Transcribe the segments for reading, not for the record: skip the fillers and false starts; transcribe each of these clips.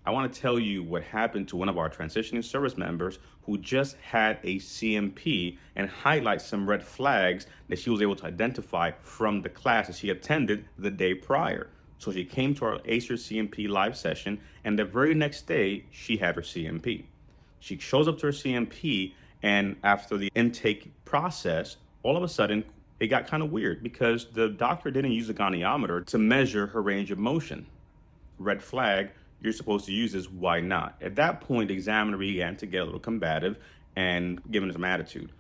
I want to tell you what happened to one of our transitioning service members who just had a CMP and highlight some red flags that she was able to identify from the class that she attended the day prior. So she came to our ACE Your CMP live session, and the very next day, she had her CMP. She shows up to her CMP, and after the intake process, all of a sudden, it got kind of weird because the doctor didn't use a goniometer to measure her range of motion. Red flag, you're supposed to use this, why not? At that point, the examiner began to get a little combative and giving some attitude.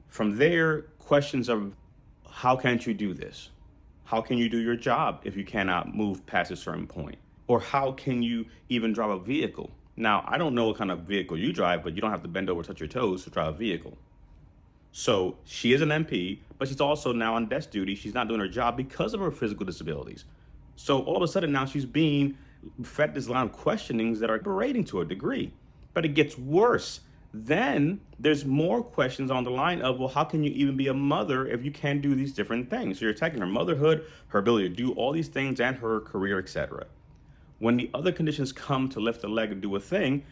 From there, questions of how can't you do this? How can you do your job if you cannot move past a certain point? Or how can you even drive a vehicle? Now, I don't know what kind of vehicle you drive, but you don't have to bend over, touch your toes to drive a vehicle. So she is an MP, but she's also now on desk duty. She's not doing her job because of her physical disabilities. So all of a sudden now she's being fed this line of questionings that are berating to a degree. But it gets worse. Then there's more questions on the line of, well, how can you even be a mother if you can't do these different things? So you're attacking her motherhood, her ability to do all these things, and her career, etc. When the other conditions come to lift a leg and do a thing,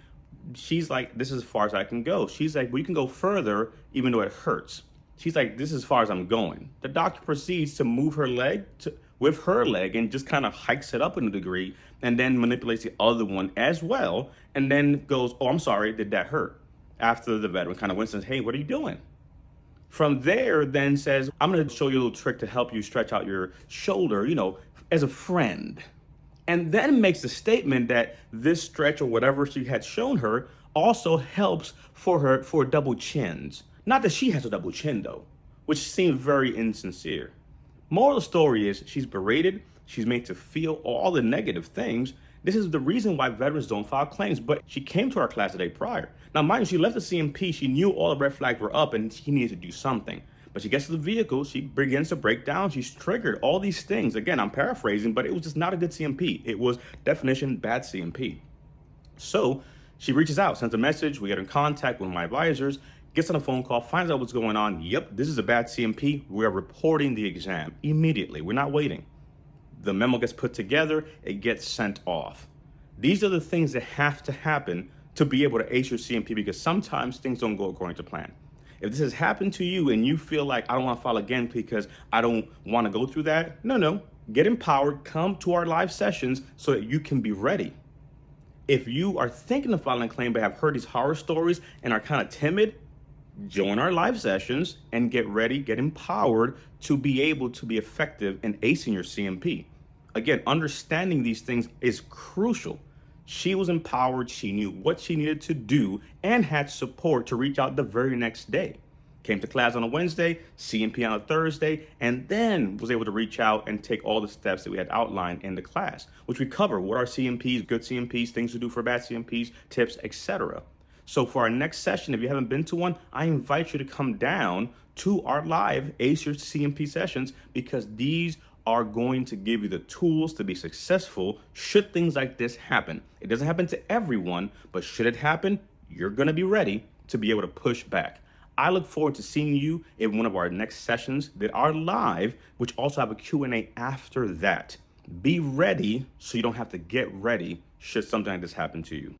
she's like, this is as far as I can go. She's like, well, you can go further even though it hurts. She's like, this is as far as I'm going. The doctor proceeds to move her leg with her leg and just kind of hikes it up in a degree and then manipulates the other one as well. And then goes, oh, I'm sorry, did that hurt? After the veteran kind of went and says, hey, what are you doing? From there, then says, I'm going to show you a little trick to help you stretch out your shoulder, as a friend. And then makes the statement that this stretch or whatever she had shown her also helps for double chins. Not that she has a double chin though, which seems very insincere. Moral of the story is she's berated, she's made to feel all the negative things. This is the reason why veterans don't file claims, but she came to our class the day prior. Now, mind you, she left the CMP, she knew all the red flags were up and she needed to do something. But she gets to the vehicle, she begins to break down, she's triggered all these things. Again, I'm paraphrasing, but it was just not a good CMP. It was definition bad CMP. So she reaches out, sends a message, we get in contact with my advisors, gets on a phone call, finds out what's going on. Yep, this is a bad CMP. We are reporting the exam immediately. We're not waiting. The memo gets put together, it gets sent off. These are the things that have to happen to be able to ace your CMP because sometimes things don't go according to plan. If this has happened to you and you feel like I don't want to file again because I don't want to go through that, no, get empowered, come to our live sessions so that you can be ready. If you are thinking of filing a claim but have heard these horror stories and are kind of timid, join our live sessions and get ready, get empowered to be able to be effective in acing your CMP. Again, understanding these things is crucial. She was empowered, she knew what she needed to do, and had support to reach out the very next day. Came to class on a Wednesday, CMP on a Thursday, and then was able to reach out and take all the steps that we had outlined in the class, which we cover what are CMPs, good CMPs, things to do for bad CMPs, tips, etc. So for our next session, if you haven't been to one, I invite you to come down to our live ACE Your CMP sessions because these are going to give you the tools to be successful should things like this happen. It doesn't happen to everyone, but should it happen, you're going to be ready to be able to push back. I look forward to seeing you in one of our next sessions that are live, which also have a Q&A after that. Be ready so you don't have to get ready should something like this happen to you.